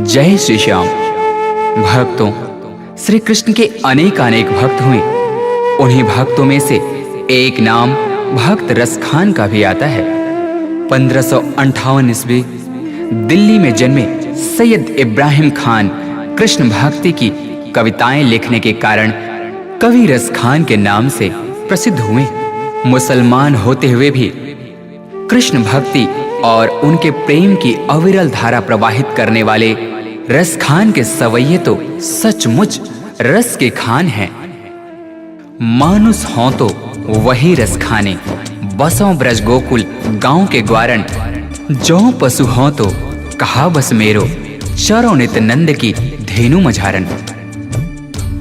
जय श्री श्याम। भक्तों, श्री कृष्ण के अनेक भक्त हुए। उन्हीं भक्तों में से एक नाम भक्त रसखान का भी आता है। 1558 ईस्वी दिल्ली में जन्मे सैयद इब्राहिम खान कृष्ण भक्ति की कविताएं लिखने के कारण कवि रसखान के नाम से प्रसिद्ध हुए। मुसलमान होते हुए भी कृष्ण भक्ति और उनके प्रेम की अविरल धारा प्रवाहित करने वाले रसखान के सवैये तो सचमुच रस के खान हैं। मानुस हों तो वही रस खाने, बसों ब्रज गोकुल गांव के ग्वारण। जौ पशु हों तो कहा बस मेरो, चरो नित नंद की धेनु मझारन।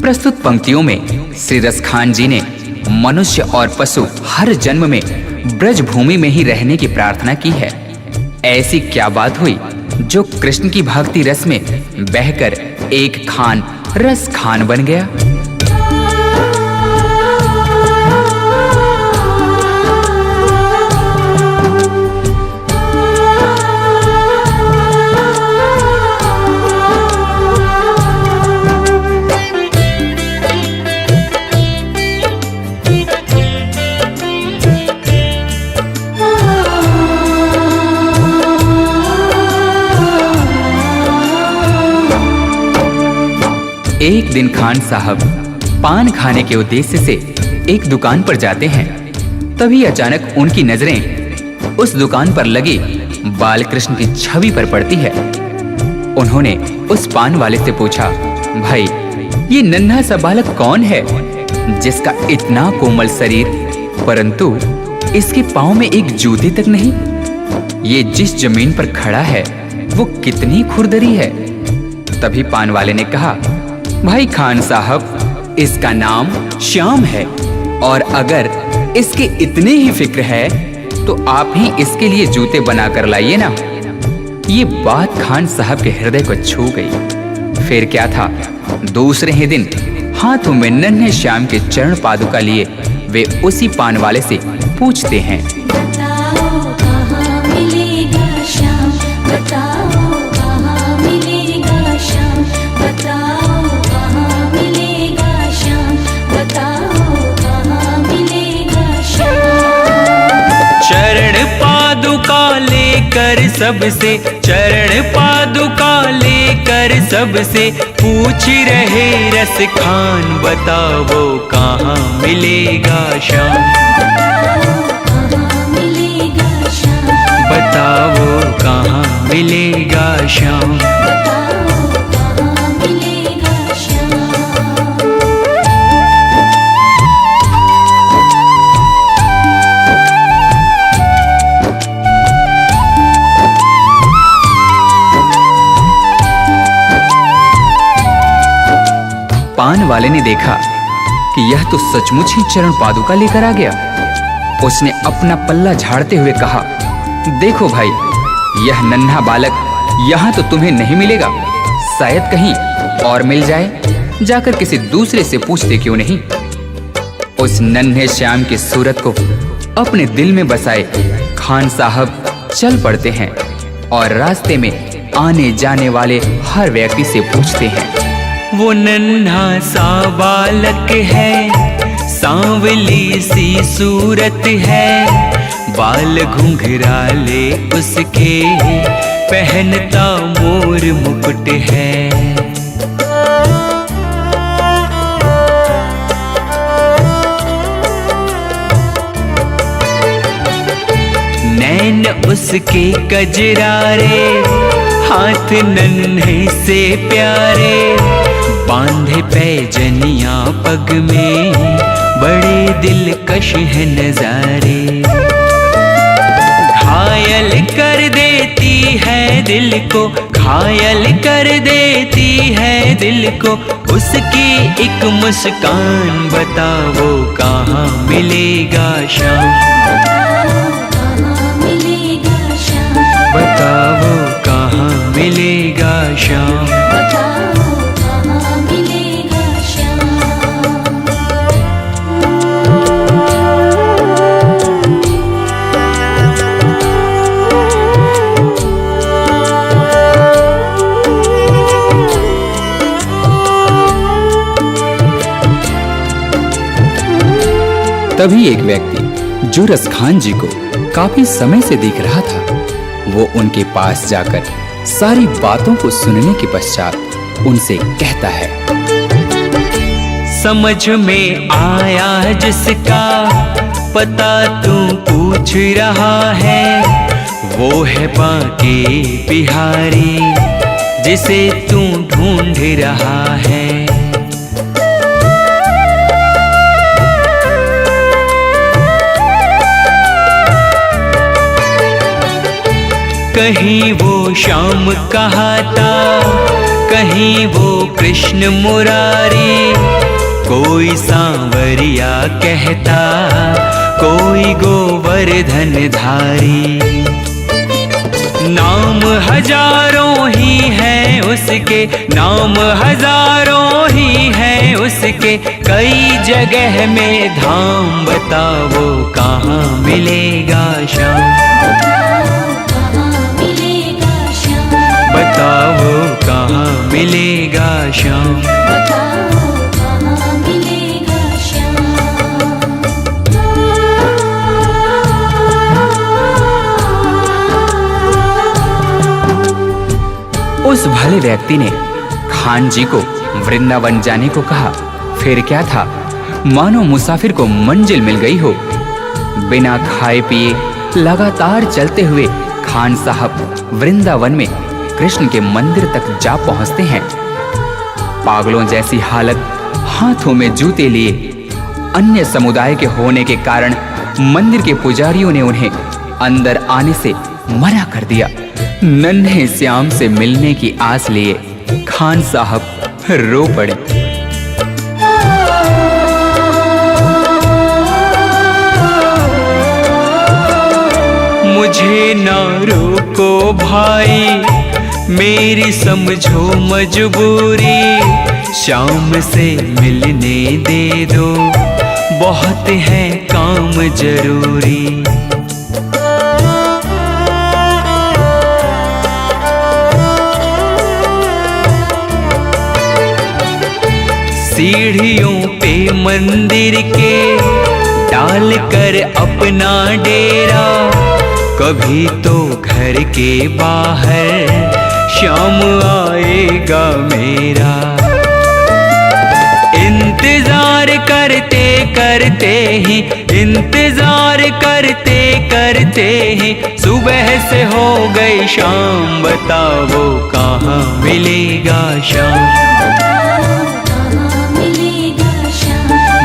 प्रस्तुत पंक्तियों में श्री रसखान जी ने मनुष्य और पशु हर जन्म में ब्रज भूमि में ही रहने की प्रार्थना की है। ऐसी क्या बात हुई जो कृष्ण की भक्ति रस में बहकर एक खान रस खान बन गया। एक दिन खान साहब पान खाने के उद्देश्य से एक दुकान पर जाते हैं। तभी अचानक उनकी नजरें उस दुकान पर लगी बालकृष्ण की छवि पर पड़ती है। उन्होंने उस पान वाले से पूछा, भाई ये नन्हा सा बालक कौन है जिसका इतना कोमल शरीर परंतु इसके पांव में एक जूते तक नहीं? ये जिस जमीन पर खड़ा है वो कितनी खुरदरी है। तभी पान वाले ने कहा, भाई खान साहब इसका नाम श्याम है और अगर इसके इतने ही फिक्र है तो आप ही इसके लिए जूते बना कर लाइए ना। ये बात खान साहब के हृदय को छू गई। फिर क्या था, दूसरे ही दिन हाथों में नन्हे श्याम के चरण पादुका लिए वे उसी पान वाले से पूछते हैं, बताओ कहाँ मिलेगा श्याम, बताओ कहाँ मिलेगा श्याम, बताओ कहाँ मिलेगा श्याम, बताओ कहाँ मिलेगा श्याम। चरण पादुका लेकर सबसे, चरण पादुका लेकर सबसे पूछ रहे रस खान, बताओ कहाँ मिलेगा श्याम, बताओ कहाँ मिलेगा श्याम। पान वाले ने देखा कि यह तो सचमुच ही चरण पादुका लेकर आ गया। उसने अपना पल्ला झाड़ते हुए कहा, देखो भाई यह नन्हा बालक यहाँ तो तुम्हें नहीं मिलेगा, शायद कहीं और मिल जाए। जाकर किसी दूसरे से पूछते क्यों नहीं। उस नन्हे श्याम की सूरत को अपने दिल में बसाए खान साहब चल पड़ते हैं और रास्ते में आने जाने वाले हर व्यक्ति से पूछते हैं, वो नन्हा सा बालक है, सांवली सी सूरत है, बाल घुंघराले उसके, पहनता मोर मुकुट है। नैन उसके कजरारे, हाथ नन्हे से प्यारे, बांधे पैजनिया पग में, बड़े दिलकश है नजारे। घायल कर देती है दिल को, घायल कर देती है दिल को, उसकी एक मुस्कान, बताओ कहाँ मिलेगा श्याम, बताओ कहाँ मिलेगा श्याम। तभी एक व्यक्ति जो रसखान जी को काफी समय से देख रहा था, वो उनके पास जाकर सारी बातों को सुनने के पश्चात उनसे कहता है, समझ में आया जिसका पता तू पूछ रहा है, वो है बांके बिहारी जिसे तू ढूंढ रहा है। कहीं वो श्याम कहाता, कहीं वो कृष्ण मुरारी, कोई सांवरिया कहता, कोई गोवर्धन धारी। नाम हजारों ही हैं उसके, नाम हजारों ही हैं उसके, कई जगह में धाम। बताओ कहाँ मिलेगा श्याम, बताओ कहाँ मिलेगा श्याम, बताओ कहाँ मिलेगा श्याम। उस भले व्यक्ति ने खान जी को वृंदावन जाने को कहा। फिर क्या था, मानो मुसाफिर को मंजिल मिल गई हो। बिना खाए पिए लगातार चलते हुए खान साहब वृंदावन में कृष्ण के मंदिर तक जा पहुंचते हैं। पागलों जैसी हालत, हाथों में जूते लिए। अन्य समुदाय के होने के कारण मंदिर के पुजारियों ने उन्हें अंदर आने से मना कर दिया। नन्हे श्याम से मिलने की आस लिए खान साहब रो पड़े। मुझे ना रोको भाई, मेरी समझो मजबूरी, शाम से मिलने दे दो, बहुत है काम जरूरी। सीढ़ियों पे मंदिर के डाल कर अपना डेरा, कभी तो घर के बाहर श्याम आएगा मेरा। इंतजार करते करते ही, इंतजार करते करते ही सुबह से हो गई शाम। बताओ कहाँ मिलेगा श्याम,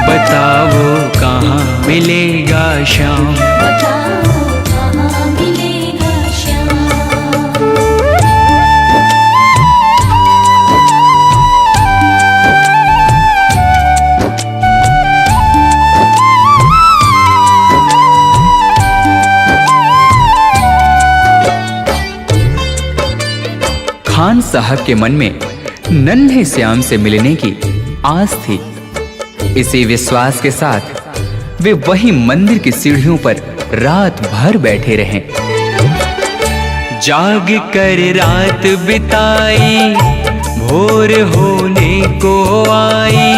बताओ कहाँ मिलेगा श्याम, बताओ कहाँ मिलेगा श्याम। खान साहब के मन में नन्हे श्याम से मिलने की आस थी। इसी विश्वास के साथ वे वही मंदिर की सीढ़ियों पर रात भर बैठे रहे। जाग कर रात बिताई, भोर होने को आई,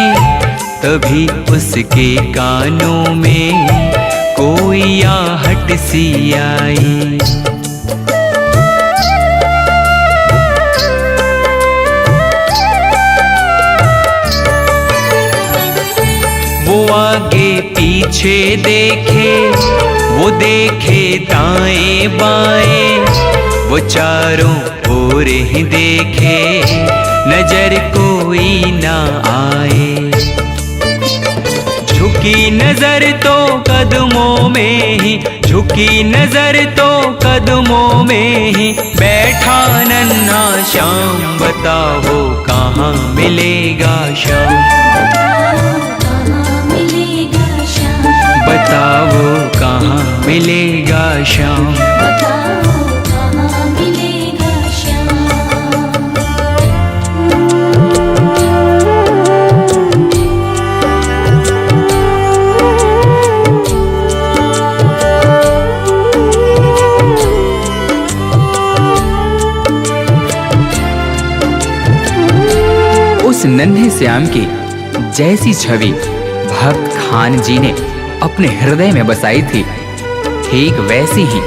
तभी उसके कानों में कोई आहट सी आई। वो आगे पीछे देखे, वो देखे दाएं बाएं, वो चारों ओर ही देखे, नजर कोई ना आए। झुकी नजर तो कदमों में ही, झुकी नजर तो कदमों में ही बैठा नन्हा श्याम। बताओ कहाँ मिलेगा श्याम, बताओ कहाँ मिलेगा श्याम, बताओ कहाँ मिलेगा श्याम। उस नन्हे श्याम की जैसी छवि भक्त खान जी ने अपने हृदय में बसाई थी, ठीक वैसी ही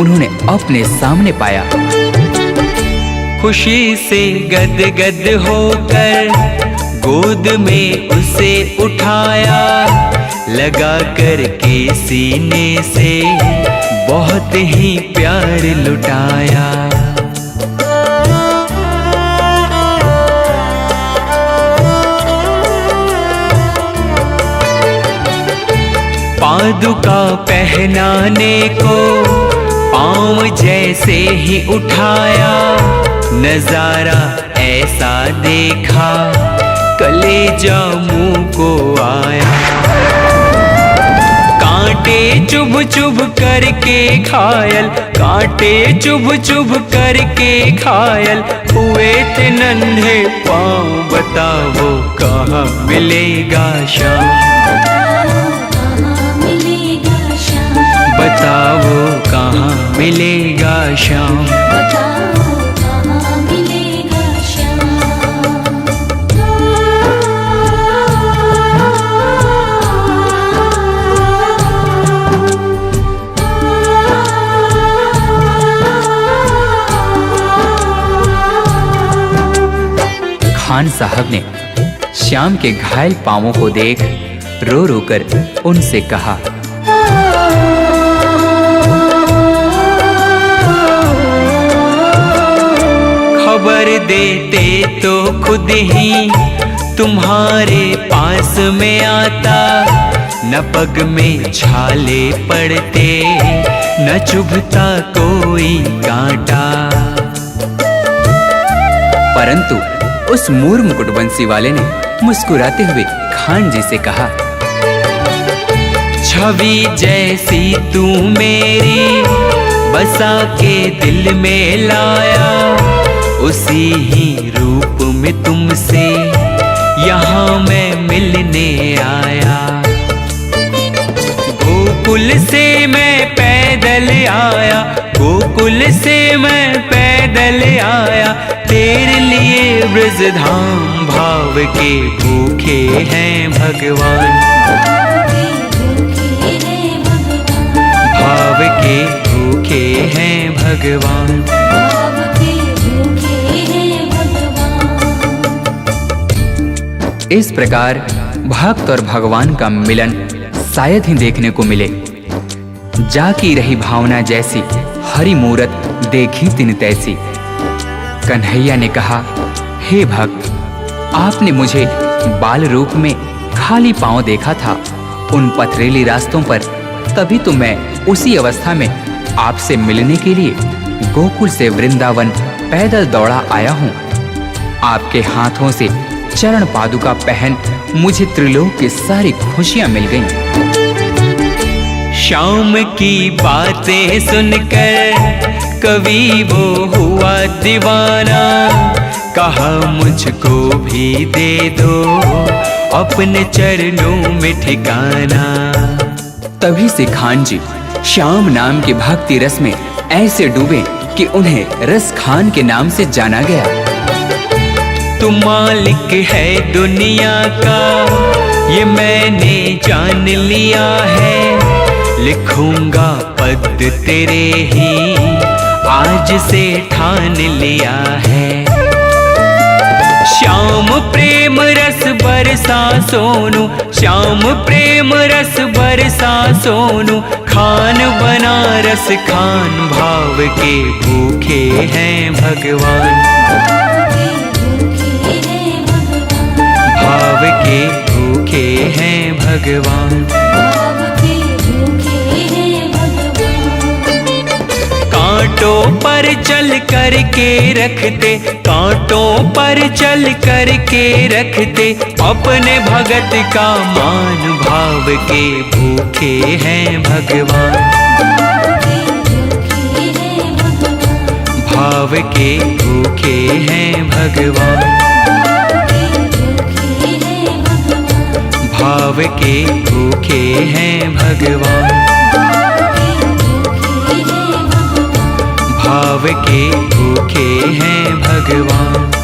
उन्होंने अपने सामने पाया। खुशी से गदगद होकर गोद में उसे उठाया, लगा कर के सीने से बहुत ही प्यार लुटाया। पादुका पहनाने को पाँव जैसे ही उठाया, नजारा ऐसा देखा कलेजा मुंह को आया। कांटे चुभ चुभ करके घायल, कांटे चुभ चुभ करके घायल हुए थे नन्हे पाँव। बताओ कहाँ मिलेगा श्याम, बताओ कहाँ मिलेगा श्याम। खान साहब ने श्याम के घायल पांवों को देख रो रो कर उनसे कहा, खबर देते तो खुद ही तुम्हारे पास में आता, न पग में छाले पड़ते न चुभता कोई कांटा। परंतु उस मूर मुकुटबंसी वाले ने मुस्कुराते हुए खान जी से कहा, छवि जैसी तू मेरी बसा के दिल में लाया, उसी ही रूप में तुमसे यहाँ मैं मिलने आया। गोकुल से मैं पैदल आया, गोकुल से मैं पैदल आया, तेरे लिए ब्रजधाम भाव के भूखे हैं भगवान, भाव के भूखे हैं भगवान। इस प्रकार भक्त और भगवान का मिलन शायद ही देखने को मिले। जाकी रही भावना जैसी हरि मूरत देखी तिन तैसी। कन्हैया ने कहा, हे भक्त, आपने मुझे बाल रूप में खाली पांव देखा था उन पथरीली रास्तों पर, तभी तो मैं उसी अवस्था में आपसे मिलने के लिए गोकुल से वृंदावन पैदल दौड़ा आया हूँ। आपके हाथों से चरण पादुका पहन मुझे त्रिलोक की सारी खुशियां मिल गईं। श्याम की बातें सुनकर कवि वो हुआ दीवाना, कहा मुझको भी दे दो अपने चरणों में ठिकाना। तभी से खान जी श्याम नाम के भक्ति रस में ऐसे डूबे कि उन्हें रस खान के नाम से जाना गया। तू मालिक है दुनिया का ये मैंने जान लिया है, लिखूंगा पद तेरे ही आज से ठान लिया है। श्याम प्रेम रस बरसा सोनू, श्याम प्रेम रस बरसा सोनू, खान बनारस खान भाव के भूखे हैं भगवान, भाव के भूखे हैं भगवान। कांटों पर चल कर के रखते, कांटों पर चल कर के रखते अपने भगत का मान, भाव के भूखे हैं भगवान, भाव के भूखे हैं भगवान, भाव के भूखे हैं भगवान, भाव के भूखे हैं भगवान।